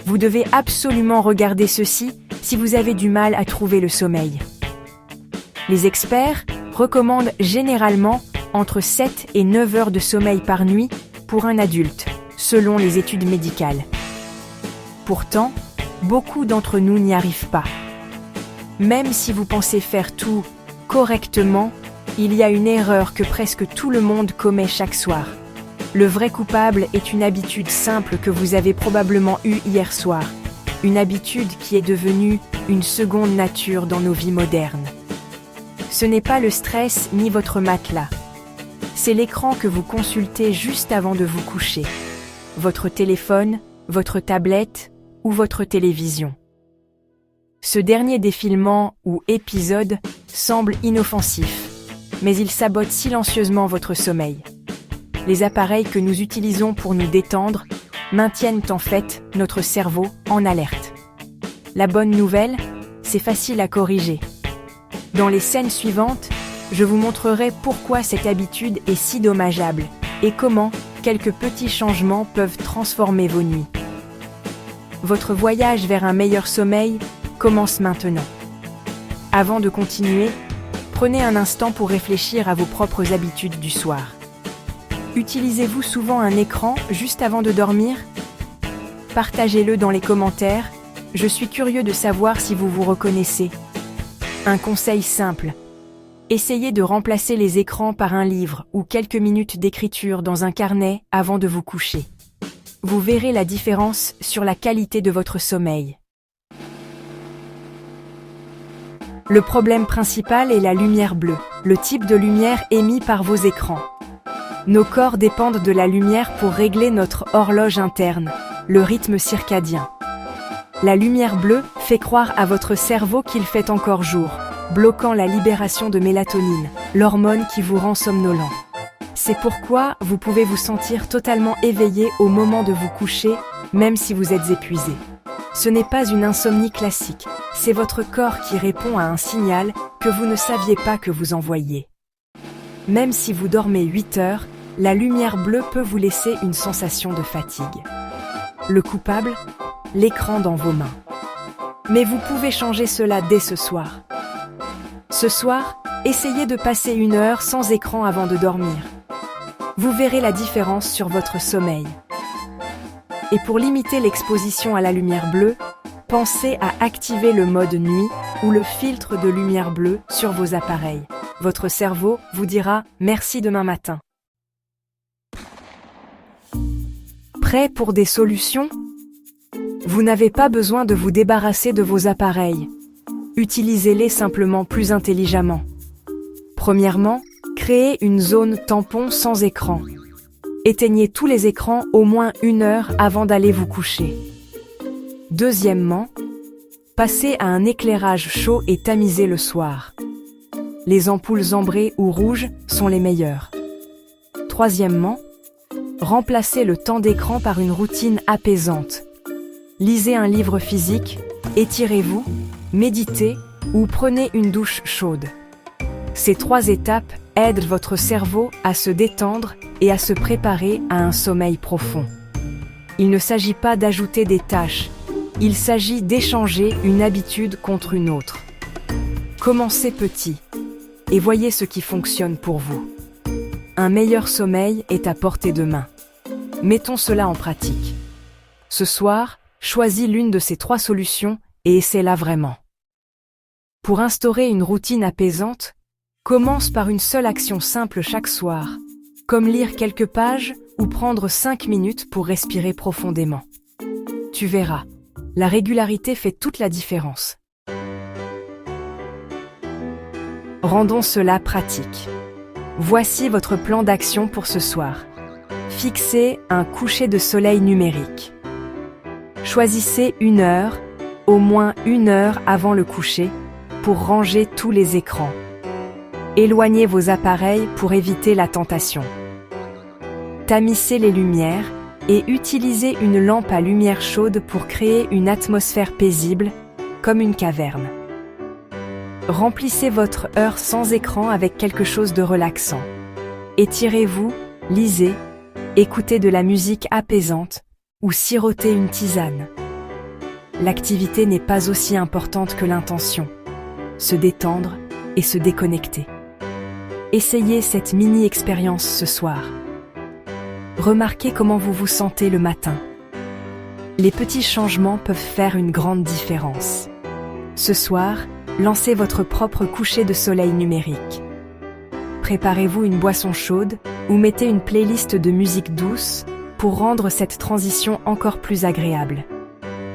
Vous devez absolument regarder ceci si vous avez du mal à trouver le sommeil. Les experts recommandent généralement entre 7 et 9 heures de sommeil par nuit pour un adulte, selon les études médicales. Pourtant, beaucoup d'entre nous n'y arrivent pas. Même si vous pensez faire tout correctement, il y a une erreur que presque tout le monde commet chaque soir. Le vrai coupable est une habitude simple que vous avez probablement eue hier soir. Une habitude qui est devenue une seconde nature dans nos vies modernes. Ce n'est pas le stress ni votre matelas. C'est l'écran que vous consultez juste avant de vous coucher. Votre téléphone, votre tablette ou votre télévision. Ce dernier défilement ou épisode semble inoffensif, mais il sabote silencieusement votre sommeil. Les appareils que nous utilisons pour nous détendre maintiennent en fait notre cerveau en alerte. La bonne nouvelle, c'est facile à corriger. Dans les scènes suivantes, je vous montrerai pourquoi cette habitude est si dommageable et comment quelques petits changements peuvent transformer vos nuits. Votre voyage vers un meilleur sommeil commence maintenant. Avant de continuer, prenez un instant pour réfléchir à vos propres habitudes du soir. Utilisez-vous souvent un écran juste avant de dormir ? Partagez-le dans les commentaires, je suis curieux de savoir si vous vous reconnaissez. Un conseil simple. Essayez de remplacer les écrans par un livre ou quelques minutes d'écriture dans un carnet avant de vous coucher. Vous verrez la différence sur la qualité de votre sommeil. Le problème principal est la lumière bleue, le type de lumière émis par vos écrans. Nos corps dépendent de la lumière pour régler notre horloge interne, le rythme circadien. La lumière bleue fait croire à votre cerveau qu'il fait encore jour, bloquant la libération de mélatonine, l'hormone qui vous rend somnolent. C'est pourquoi vous pouvez vous sentir totalement éveillé au moment de vous coucher, même si vous êtes épuisé. Ce n'est pas une insomnie classique, c'est votre corps qui répond à un signal que vous ne saviez pas que vous envoyiez. Même si vous dormez 8 heures, la lumière bleue peut vous laisser une sensation de fatigue. Le coupable ? L'écran dans vos mains. Mais vous pouvez changer cela dès ce soir. Ce soir, essayez de passer 1 heure sans écran avant de dormir. Vous verrez la différence sur votre sommeil. Et pour limiter l'exposition à la lumière bleue, pensez à activer le mode nuit ou le filtre de lumière bleue sur vos appareils. Votre cerveau vous dira « merci demain matin ». Prêt pour des solutions ? Vous n'avez pas besoin de vous débarrasser de vos appareils. Utilisez-les simplement plus intelligemment. Premièrement, créez une zone tampon sans écran. Éteignez tous les écrans au moins 1 heure avant d'aller vous coucher. Deuxièmement, passez à un éclairage chaud et tamisé le soir. Les ampoules ambrées ou rouges sont les meilleures. Troisièmement, remplacez le temps d'écran par une routine apaisante. Lisez un livre physique, étirez-vous, méditez ou prenez une douche chaude. Ces 3 étapes aident votre cerveau à se détendre et à se préparer à un sommeil profond. Il ne s'agit pas d'ajouter des tâches, il s'agit d'échanger une habitude contre une autre. Commencez petit et voyez ce qui fonctionne pour vous. Un meilleur sommeil est à portée de main. Mettons cela en pratique. Ce soir, choisis l'une de ces 3 solutions et essaie-la vraiment. Pour instaurer une routine apaisante, commence par une seule action simple chaque soir, comme lire quelques pages ou prendre 5 minutes pour respirer profondément. Tu verras, la régularité fait toute la différence. Rendons cela pratique. Voici votre plan d'action pour ce soir. Fixez un coucher de soleil numérique. Choisissez 1 heure, au moins 1 heure avant le coucher, pour ranger tous les écrans. Éloignez vos appareils pour éviter la tentation. Tamisez les lumières et utilisez une lampe à lumière chaude pour créer une atmosphère paisible, comme une caverne. Remplissez votre heure sans écran avec quelque chose de relaxant. Étirez-vous, lisez, écoutez de la musique apaisante ou sirotez une tisane. l'activité n'est pas aussi importante que l'intention. Se détendre et se déconnecter. Essayez cette mini-expérience ce soir. Remarquez comment vous vous sentez le matin. Les petits changements peuvent faire une grande différence. Ce soir, lancez votre propre coucher de soleil numérique. Préparez-vous une boisson chaude ou mettez une playlist de musique douce pour rendre cette transition encore plus agréable.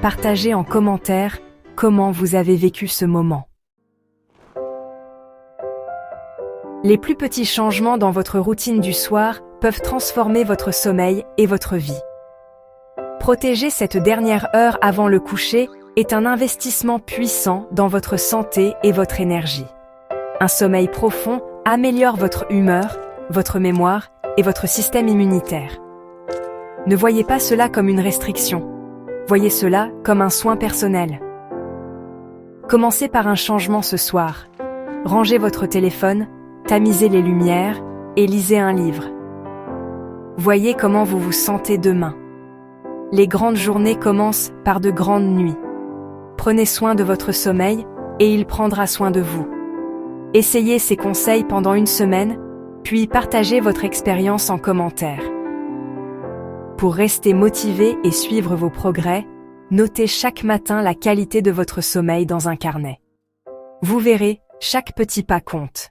Partagez en commentaire comment vous avez vécu ce moment. Les plus petits changements dans votre routine du soir peuvent transformer votre sommeil et votre vie. Protéger cette dernière heure avant le coucher est un investissement puissant dans votre santé et votre énergie. Un sommeil profond améliore votre humeur, votre mémoire et votre système immunitaire. Ne voyez pas cela comme une restriction. Voyez cela comme un soin personnel. Commencez par un changement ce soir. Rangez votre téléphone, tamisez les lumières et lisez un livre. Voyez comment vous vous sentez demain. Les grandes journées commencent par de grandes nuits. Prenez soin de votre sommeil et il prendra soin de vous. Essayez ces conseils pendant une semaine, puis partagez votre expérience en commentaire. Pour rester motivé et suivre vos progrès, notez chaque matin la qualité de votre sommeil dans un carnet. Vous verrez, chaque petit pas compte.